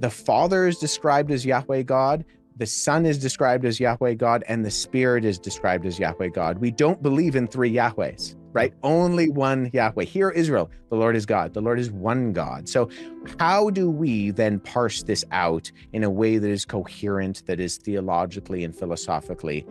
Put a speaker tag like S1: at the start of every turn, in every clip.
S1: The Father is described as Yahweh God, the Son is described as Yahweh God, and the Spirit is described as Yahweh God. We don't believe in three Yahwehs, right? Only one Yahweh. Hear Israel, the Lord is God. The Lord is one God. So how do we then parse this out in a way that is coherent, that is theologically and philosophically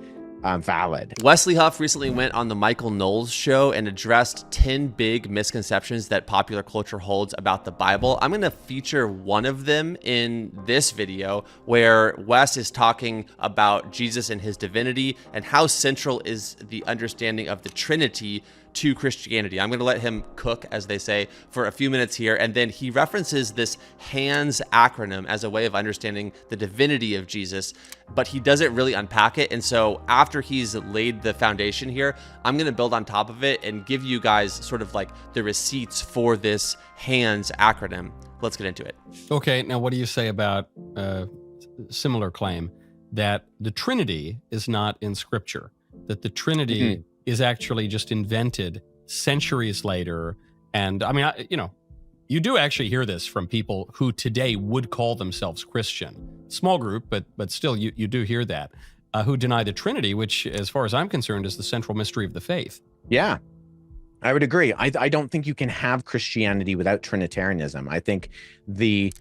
S1: valid?
S2: Wes Huff recently went on the Michael Knowles show and addressed 10 big misconceptions that popular culture holds about the Bible. I'm going to feature one of them in this video, where Wes is talking about Jesus and his divinity and how central is the understanding of the Trinity to Christianity. I'm going to let him cook, as they say, for a few minutes here, and then he references this HANDS acronym as a way of understanding the divinity of Jesus, but he doesn't really unpack it. And so after he's laid the foundation here, I'm going to build on top of it and give you guys sort of like the receipts for this HANDS acronym. Let's get into it.
S3: Okay, now what do you say about a similar claim that the Trinity is not in Scripture, that the Trinity is actually just invented centuries later? And I mean, you do actually hear this from people who today would call themselves Christian. Small group, but still you do hear that, who deny the Trinity, which, as far as I'm concerned, is the central mystery of the faith.
S1: Yeah, I would agree. I don't think you can have Christianity without Trinitarianism. I think the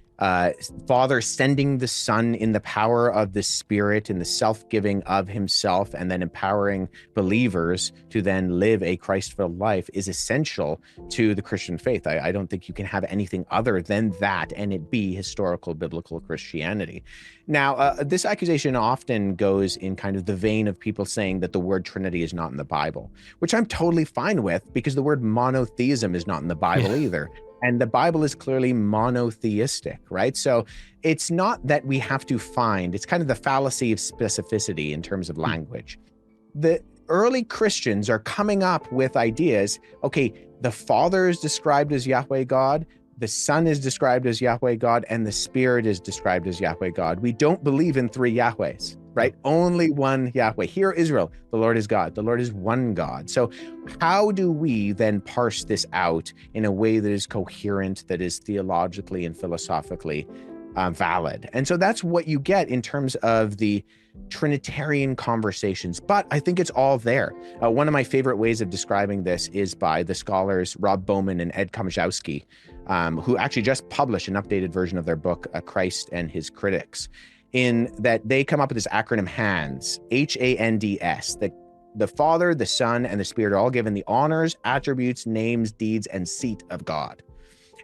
S1: Father sending the Son in the power of the Spirit, in the self-giving of himself, and then empowering believers to then live a Christ-filled life is essential to the Christian faith. I don't think you can have anything other than that and it be historical biblical Christianity. Now, this accusation often goes in kind of the vein of people saying that the word Trinity is not in the Bible, which I'm totally fine with, because the word monotheism is not in the Bible either. And the Bible is clearly monotheistic, right? So it's not that we have to find, it's kind of the fallacy of specificity in terms of language. The early Christians are coming up with ideas. Okay, the Father is described as Yahweh God, the Son is described as Yahweh God, and the Spirit is described as Yahweh God. We don't believe in three Yahwehs, right? Only one Yahweh. Hear Israel, the Lord is God. The Lord is one God. So how do we then parse this out in a way that is coherent, that is theologically and philosophically valid? And so that's what you get in terms of the Trinitarian conversations, but I think it's all there. One of my favorite ways of describing this is by the scholars Rob Bowman and Ed Komjowski, who actually just published an updated version of their book, Christ and His Critics, in that they come up with this acronym HANDS, H-A-N-D-S, that the Father, the Son, and the Spirit are all given the honors, attributes, names, deeds, and seat of God.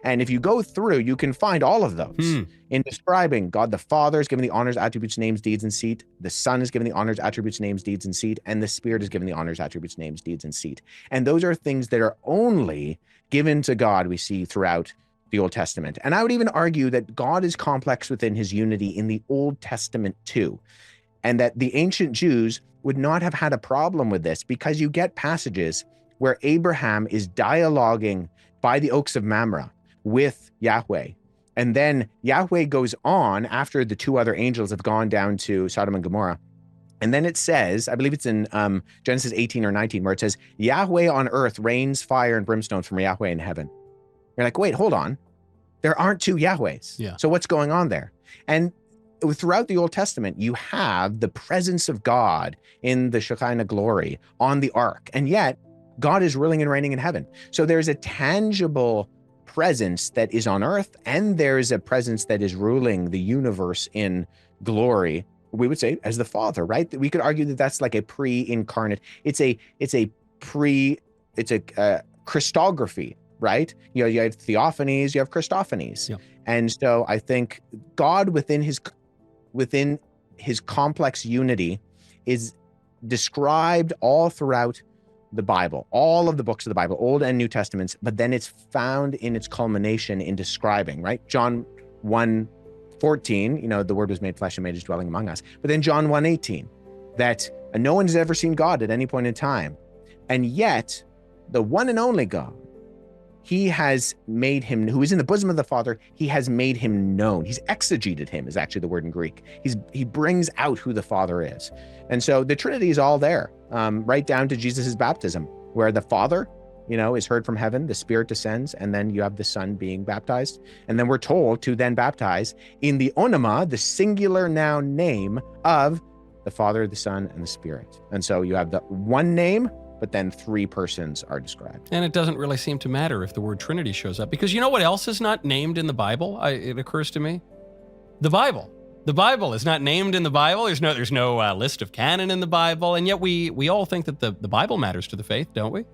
S1: And if you go through, you can find all of those in describing God. The Father is given the honors, attributes, names, deeds, and seat. The Son is given the honors, attributes, names, deeds, and seat. And the Spirit is given the honors, attributes, names, deeds, and seat. And those are things that are only given to God, we see throughout the Old Testament. And I would even argue that God is complex within his unity in the Old Testament too. And that the ancient Jews would not have had a problem with this, because you get passages where Abraham is dialoguing by the oaks of Mamre with Yahweh. And then Yahweh goes on after the two other angels have gone down to Sodom and Gomorrah. And then it says, I believe it's in Genesis 18 or 19, where it says, Yahweh on earth rains fire and brimstone from Yahweh in heaven. You're like, wait, hold on. There aren't two Yahwehs.
S3: Yeah.
S1: So what's going on there? And throughout the Old Testament, you have the presence of God in the Shekinah glory on the ark. And yet God is ruling and reigning in heaven. So there's a tangible presence that is on earth, and there is a presence that is ruling the universe in glory, we would say, as the Father, right? We could argue that that's like a pre-incarnate, it's a Christography, right? You know, you have theophanies, you have Christophanies.
S3: Yeah.
S1: And so I think God within his complex unity is described all throughout the Bible, all of the books of the Bible, Old and New Testaments, but then it's found in its culmination in describing, right? John 1:14, you know, the word was made flesh and made his dwelling among us. But then John 1:18, that no one has ever seen God at any point in time. And yet the one and only God, he has made him, who is in the bosom of the Father, he has made him known. He's exegeted him, is actually the word in Greek. He brings out who the Father is. And so the Trinity is all there, right down to Jesus's baptism, where the Father is heard from heaven, the Spirit descends, and then you have the Son being baptized. And then we're told to then baptize in the onoma, the singular noun name of the Father, the Son, and the Spirit. And so you have the one name, but then three persons are described.
S3: And it doesn't really seem to matter if the word Trinity shows up, because you know what else is not named in the Bible? It occurs to me. The Bible. The Bible is not named in the Bible. There's no list of canon in the Bible, and yet we all think that the Bible matters to the faith, don't we?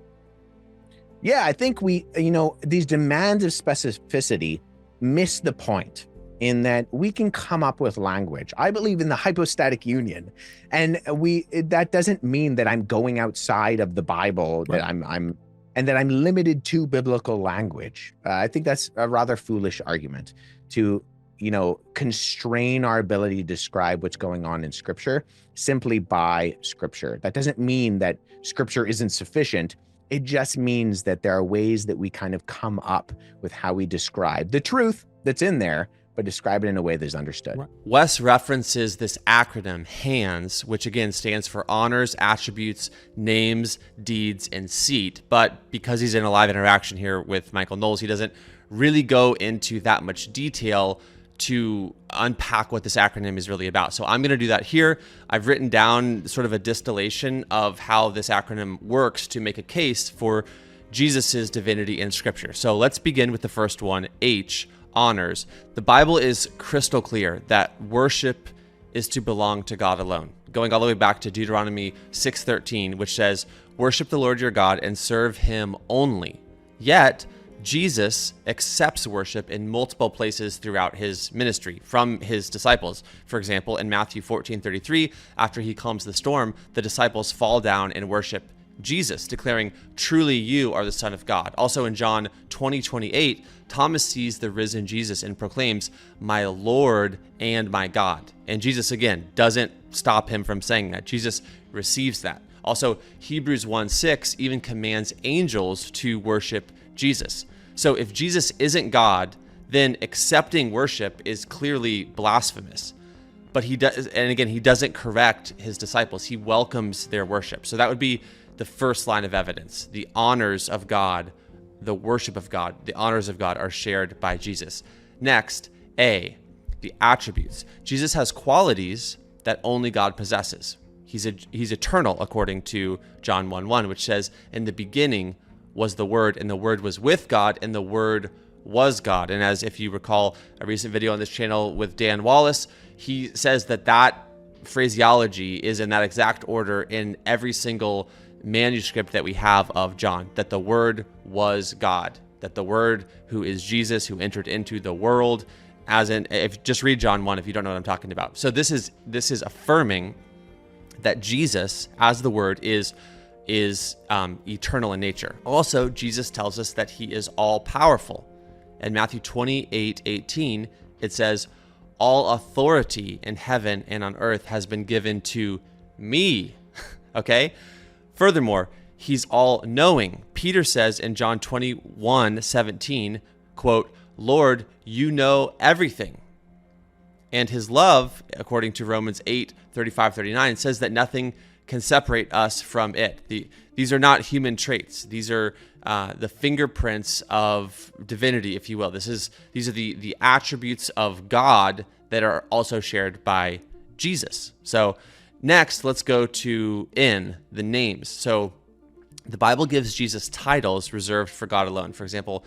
S1: Yeah, I think these demands of specificity miss the point in that we can come up with language. I believe in the hypostatic union, and that doesn't mean that I'm going outside of the Bible,
S3: Right.
S1: that I'm limited to biblical language. I think that's a rather foolish argument to constrain our ability to describe what's going on in Scripture simply by Scripture. That doesn't mean that Scripture isn't sufficient. It just means that there are ways that we kind of come up with how we describe the truth that's in there, but describe it in a way that's understood.
S3: Right.
S2: Wes references this acronym, HANDS, which again stands for honors, attributes, names, deeds, and seat. But because he's in a live interaction here with Michael Knowles, he doesn't really go into that much detail to unpack what this acronym is really about. So I'm going to do that here. I've written down sort of a distillation of how this acronym works to make a case for Jesus's divinity in Scripture. So let's begin with the first one, H, honors. The Bible is crystal clear that worship is to belong to God alone. Going all the way back to Deuteronomy 6:13, which says, "Worship the Lord your God and serve him only." Yet, Jesus accepts worship in multiple places throughout his ministry from his disciples. For example, in Matthew 14:33, after he calms the storm, the disciples fall down and worship Jesus, declaring, "Truly you are the Son of God." Also in John 20:28, Thomas sees the risen Jesus and proclaims, "My Lord and my God." And Jesus, again, doesn't stop him from saying that. Jesus receives that. Also, Hebrews 1:6 even commands angels to worship Jesus. So if Jesus isn't God, then accepting worship is clearly blasphemous. But he does, and again, he doesn't correct his disciples. He welcomes their worship. So that would be the first line of evidence. The honors of God, the worship of God, the honors of God are shared by Jesus. Next, A, the attributes. Jesus has qualities that only God possesses. He's eternal, according to John 1:1, which says, "In the beginning was the Word, and the Word was with God, and the Word was God." And as if you recall a recent video on this channel with Dan Wallace, he says that phraseology is in that exact order in every single manuscript that we have of John, that the Word was God, that the Word, who is Jesus, who entered into the world, just read John 1 if you don't know what I'm talking about. So this is affirming that Jesus, as the Word, is eternal in nature. Also, Jesus tells us that he is all powerful. In Matthew 28:18, it says, "All authority in heaven and on earth has been given to me." Okay? Furthermore, he's all knowing. Peter says in John 21:17, quote, "Lord, you know everything." And his love, according to Romans 8:35-39, says that nothing can separate us from it. These are not human traits. These are the fingerprints of divinity, if you will. These are the attributes of God that are also shared by Jesus. So next, let's go to N, the names. So the Bible gives Jesus titles reserved for God alone. For example,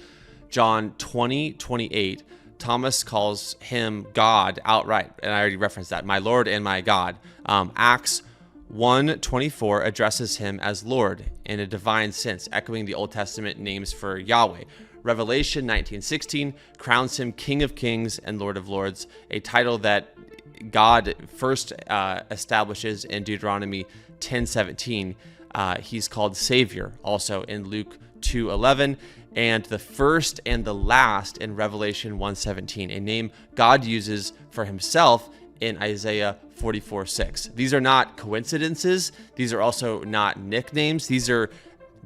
S2: John 20:28, Thomas calls him God outright, and I already referenced that, "My Lord and my God." Acts 1:24 addresses him as Lord in a divine sense, echoing the Old Testament names for Yahweh. Revelation 19:16 crowns him King of Kings and Lord of Lords, a title that God first establishes in Deuteronomy 10:17. He's called Savior, also in Luke 2:11, and the first and the last in Revelation 1:17, a name God uses for himself in Isaiah 44:6. These are not coincidences. These are also not nicknames. These are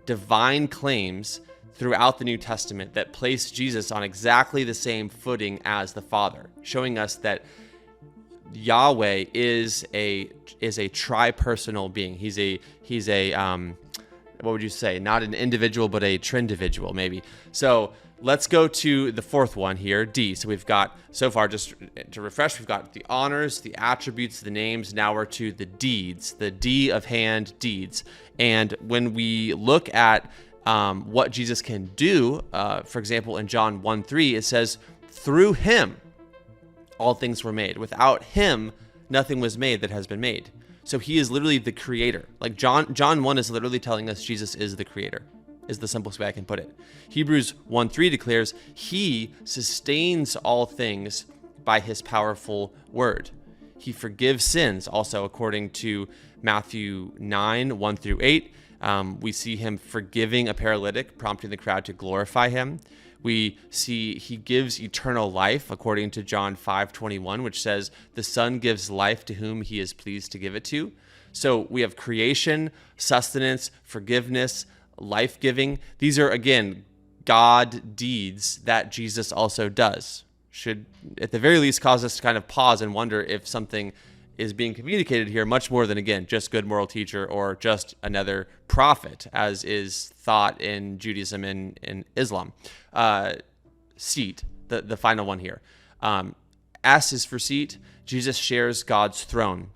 S2: divine claims throughout the New Testament that place Jesus on exactly the same footing as the Father, showing us that Yahweh is a tri-personal being. He's a what would you say? Not an individual, but a trindividual, maybe. So let's go to the fourth one here, D. So we've got, so far, just to refresh, we've got the honors, the attributes, the names. Now we're to the deeds, the D of hand deeds. And when we look at what Jesus can do, for example, in John 1:3, it says, through him, all things were made. Without him, nothing was made that has been made. So he is literally the creator. Like John 1 is literally telling us Jesus is the creator, is the simplest way I can put it. Hebrews 1:3 declares he sustains all things by his powerful word. He forgives sins, also according to Matthew 9:1-8. We see him forgiving a paralytic, prompting the crowd to glorify him. We see he gives eternal life, according to John 5:21, which says, the Son gives life to whom he is pleased to give it to. So we have creation, sustenance, forgiveness, life-giving. These are, again, God deeds that Jesus also does. Should, at the very least, cause us to kind of pause and wonder if something is being communicated here much more than, again, just good moral teacher or just another prophet, as is thought in Judaism and in Islam. Seat, the final one here. S is for seat. Jesus shares God's throne.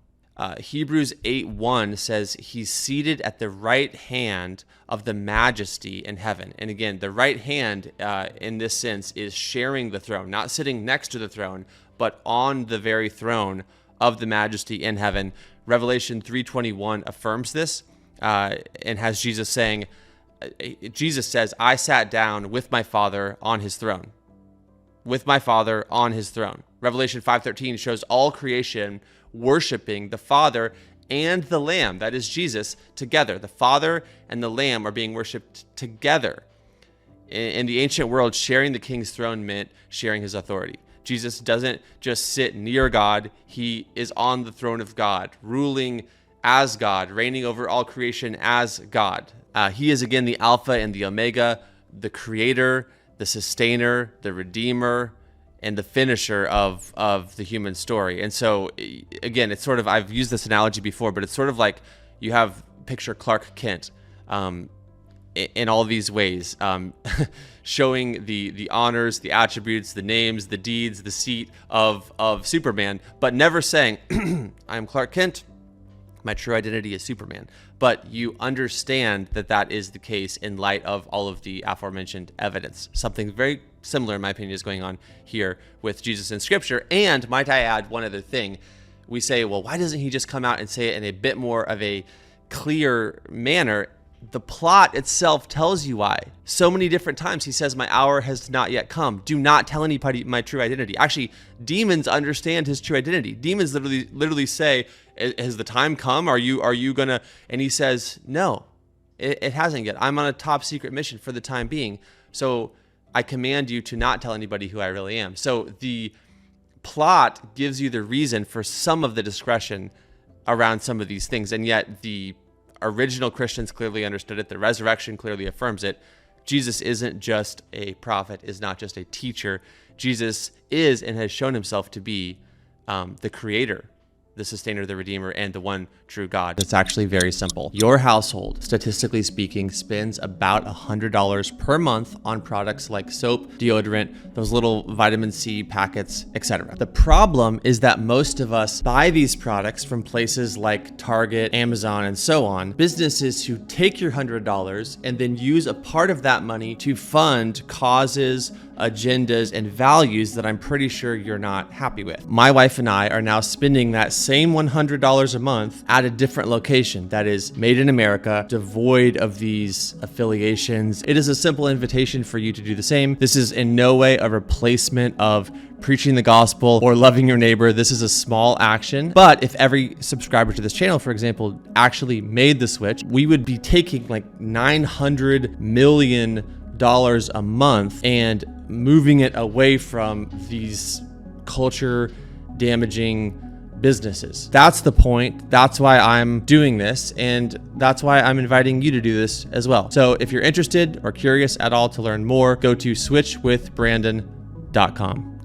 S2: Hebrews 8:1 says he's seated at the right hand of the majesty in heaven. And again, the right hand in this sense is sharing the throne, not sitting next to the throne, but on the very throne of the majesty in heaven. Revelation 3:21 affirms this and has Jesus saying, Jesus says, I sat down with my Father on his throne. With my Father on his throne. Revelation 5:13 shows all creation worshiping the Father and the Lamb, that is Jesus, together. The Father and the Lamb are being worshiped together. In the ancient world, sharing the king's throne meant sharing his authority. Jesus doesn't just sit near God. He is on the throne of God, ruling as God, reigning over all creation as God. He is, again, the Alpha and the Omega, the creator, the sustainer, the redeemer, and the finisher of the human story. And so, again, it's sort of, I've used this analogy before, but it's sort of like you have, picture Clark Kent in all these ways, showing the honors, the attributes, the names, the deeds, the seat of Superman, but never saying, I am Clark Kent, my true identity is Superman. But you understand that that is the case in light of all of the aforementioned evidence. Something very similar, in my opinion, is going on here with Jesus in Scripture. And might I add one other thing? We say, well, why doesn't he just come out and say it in a bit more of a clear manner? The plot itself tells you why. So many different times he says, my hour has not yet come. Do not tell anybody my true identity. Actually, demons understand his true identity. Demons literally say, has the time come? Are you gonna? And he says, no, it hasn't yet. I'm on a top secret mission for the time being. So I command you to not tell anybody who I really am. So the plot gives you the reason for some of the discretion around some of these things. And yet the original Christians clearly understood it. The resurrection clearly affirms it. Jesus isn't just a prophet, is not just a teacher. Jesus is and has shown himself to be the creator, the sustainer, the redeemer, and the one true God. It's actually very simple. Your household, statistically speaking, spends about $100 per month on products like soap, deodorant, those little vitamin C packets, etc. The problem is that most of us buy these products from places like Target, Amazon, and so on, businesses who take your $100 and then use a part of that money to fund causes, agendas, and values that I'm pretty sure you're not happy with. My wife and I are now spending that same $100 a month at a different location that is made in America, devoid of these affiliations. It is a simple invitation for you to do the same. This is in no way a replacement of preaching the gospel or loving your neighbor. This is a small action. But if every subscriber to this channel, for example, actually made the switch, we would be taking like $900 million a month and moving it away from these culture damaging businesses. That's the point. That's why I'm doing this. And that's why I'm inviting you to do this as well. So if you're interested or curious at all to learn more, go to switchwithbrandon.com.